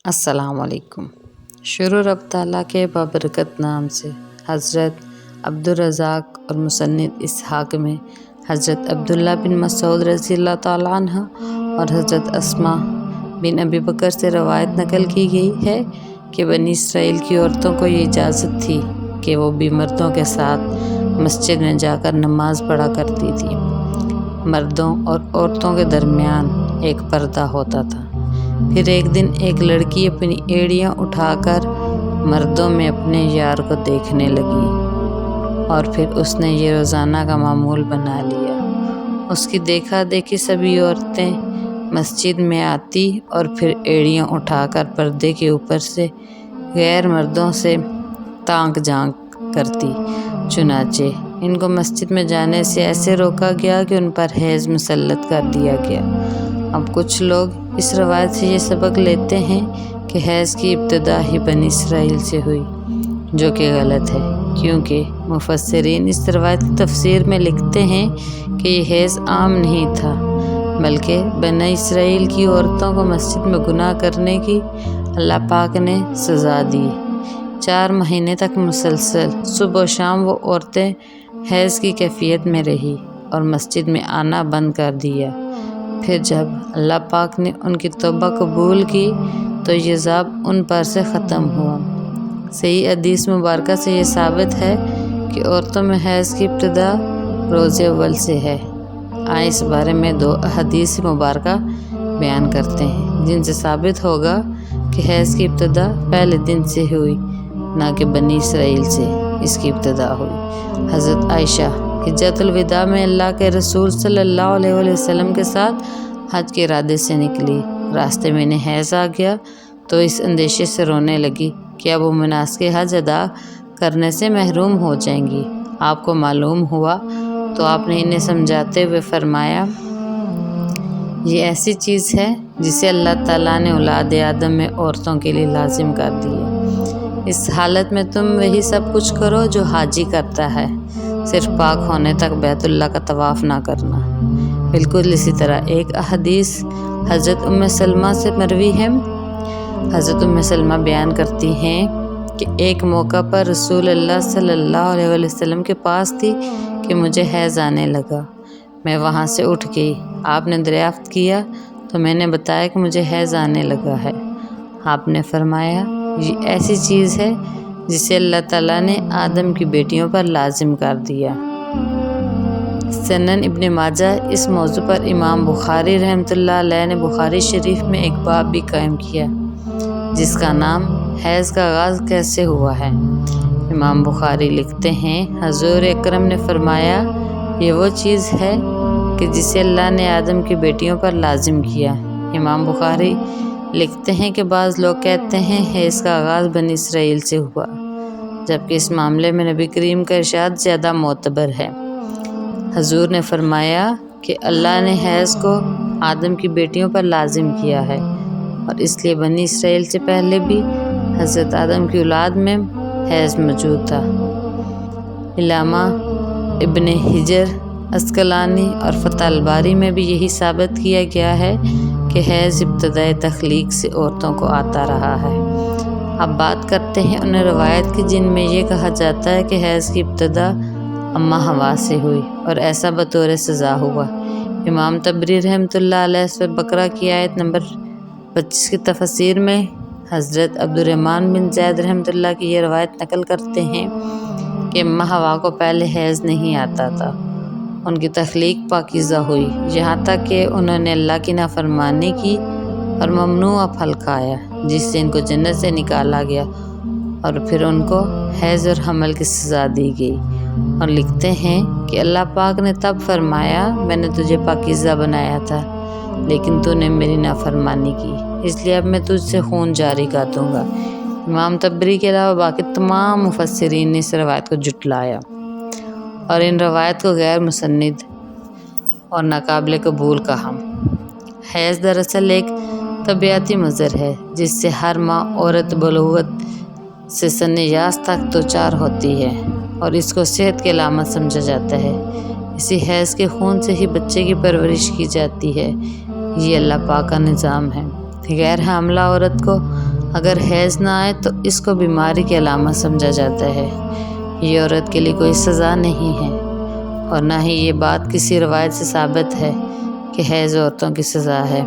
अस्सलाम वालेकुम। शुरू रब ताला के बाबरकत नाम से। हज़रत अब्दुर्रज़ाक़ और मुसन्निफ़ इसहाक़ में हज़रत अब्दुल्ला बिन मसूद रज़ियल्लाहु ताला अन्हा और हज़रत अस्मा बिन अबी बकर से रवायत नकल की गई है कि बनी इसराइल की औरतों को ये इजाज़त थी कि वो भी मर्दों के साथ मस्जिद में जाकर नमाज पढ़ा करती थी। मर्दों और औरतों के दरमियान एक पर्दा होता था। फिर एक दिन एक लड़की अपनी एड़ियाँ उठाकर मर्दों में अपने यार को देखने लगी और फिर उसने ये रोज़ाना का मामूल बना लिया। उसकी देखा देखी सभी औरतें मस्जिद में आती और फिर एड़ियाँ उठाकर पर्दे के ऊपर से गैर मर्दों से ताक झांक करती। चुनाचे इनको मस्जिद में जाने से ऐसे रोका गया कि उन पर हैज़ मुसल्लत कर दिया गया। अब कुछ लोग इस रवायत से ये सबक लेते हैं कि हैज़ की इब्तिदा ही बनी इसराइल से हुई, जो कि गलत है, क्योंकि मुफस्सिरीन इस रवायत की तफसीर में लिखते हैं कि ये हैज़ आम नहीं था, बल्कि बनी इसराइल की औरतों को मस्जिद में गुनाह करने की अल्लाह पाक ने सज़ा दी। 4 महीने तक मुसलसल सुबह व शाम वो औरतें हैज़ की कैफियत में रही और मस्जिद में आना बंद कर दिया। फिर जब अल्लाह पाक ने उनकी तौबा कबूल की तो ये अज़ाब उन पर से ख़त्म हुआ। सही हदीस मुबारक से ये साबित है कि औरतों में हैज़ की इब्तिदा रोज़े अव्वल से है। आए इस बारे में 2 हदीस मुबारक बयान करते हैं जिनसे साबित होगा कि हैज़ की इब्तिदा पहले दिन से हुई, ना कि बनी इसराइल से इसकी इब्तिदा हुई। हज़रत आयशा हिज्जतुल विदा में अल्लाह के रसूल सल्लल्लाहु अलैहि वसल्लम के साथ हज के इरादे से निकली। रास्ते में इन्हें हैज़ आ गया तो इस अंदेशे से रोने लगी कि अब वो मुनासिक हज अदा करने से महरूम हो जाएंगी। आपको मालूम हुआ तो आपने इन्हें समझाते हुए फरमाया, ये ऐसी चीज़ है जिसे अल्लाह ताला ने औलाद आदम में औरतों के लिए लाजिम कर दिया। इस हालत में तुम वही सब कुछ करो जो हाजी करता है, सिर्फ पाक होने तक बैतुल्लाह का तवाफ़ ना करना। बिल्कुल इसी तरह एक हदीस हज़रत उम्मे सलमा से मरवी है। हज़रत उम्मे सलमा बयान करती हैं कि एक मौका पर रसूल अल्लाह सल्लल्लाहु अलैहि वसल्लम के पास थी कि मुझे हैज़ आने लगा। मैं वहाँ से उठ गई। आपने दरियाफ़्त किया तो मैंने बताया कि मुझे हैज़ आने लगा है। आपने फरमाया, ये ऐसी चीज़ है जिसे अल्लाह ताला ने आदम की बेटियों पर लाजिम कर दिया। सनन इब्न माजा इस मौजू पर इमाम बुखारी रहमतुल्लाह अलैह ने बुखारी शरीफ में एक बाब भी कायम किया जिसका नाम हैज़ का आगाज़ कैसे हुआ है। इमाम बुखारी लिखते हैं, हज़ूर अकरम ने फरमाया, ये वो चीज़ है कि जिसे अल्लाह ने आदम की बेटियों पर लाजिम किया। इमाम बुखारी लिखते हैं कि बाज़ लोग कहते हैं हैज़ का आगाज़ बनी इसराइल से हुआ, जबकि इस मामले में नबी करीम का इरशाद ज़्यादा मोतबर है। हजूर ने फरमाया कि अल्लाह ने हैज़ को आदम की बेटियों पर लाजिम किया है और इसलिए बनी इसराइल से पहले भी हज़रत आदम की औलाद में हैज़ मौजूद था। इलामा इब्न हिजर अस्कलानी और फ़तह अल बारी में भी यही साबित किया गया है कि हैज़ इब्तिदाई तख्लीक से औरतों को आता रहा है। अब बात करते हैं उन रवायत की जिनमें यह कहा जाता है कि हैज़ की इब्तिदा अम्मा हवा से हुई और ऐसा बतौर सज़ा हुआ। इमाम तबरी रहमतुल्लाह अलैह सूरह बकरा की आयत नंबर 25 की तफसीर में हज़रत अब्दुर्रहमान बिन ज़ैद रहमतुल्लाह की ये रवायत नकल करते हैं कि अम्मा हवा को पहले हैज़ नहीं आता था। उनकी तख्लीक पाकीज़ा हुई, यहाँ तक कि उन्होंने अल्लाह की नाफरमानी की और ममनूआ फल खाया जिससे इनको जन्नत से निकाला गया और फिर उनको हैज़ और हमल की सज़ा दी गई। और लिखते हैं कि अल्लाह पाक ने तब फरमाया, मैंने तुझे पाकीज़ा बनाया था लेकिन तूने मेरी नाफरमानी की, इसलिए अब मैं तुझसे खून जारी कर दूँगा। इमाम तबरी के अलावा बाकी तमाम मुफस्सिरीन ने इस रवायत को जुटलाया और इन रवायत को गैर मुसन्निद और नाकाबिल कबूल कहा। हैज़ दरअसल एक तबियाती मज़र है जिससे हर माँ औरत बलूगत से सन्नियास तक दो चार होती है और इसको सेहत की अलामत समझा जाता है। इसी हैज़ के खून से ही बच्चे की परवरिश की जाती है। ये अल्लाह पाक का निज़ाम है। गैर हामला औरत को اگر حیض نہ آئے تو اس کو بیماری کی علامت سمجھا جاتا ہے۔ یہ عورت کے لیے کوئی سزا نہیں ہے اور نہ ہی یہ بات کسی روایت سے ثابت ہے کہ حیض عورتوں کی سزا ہے۔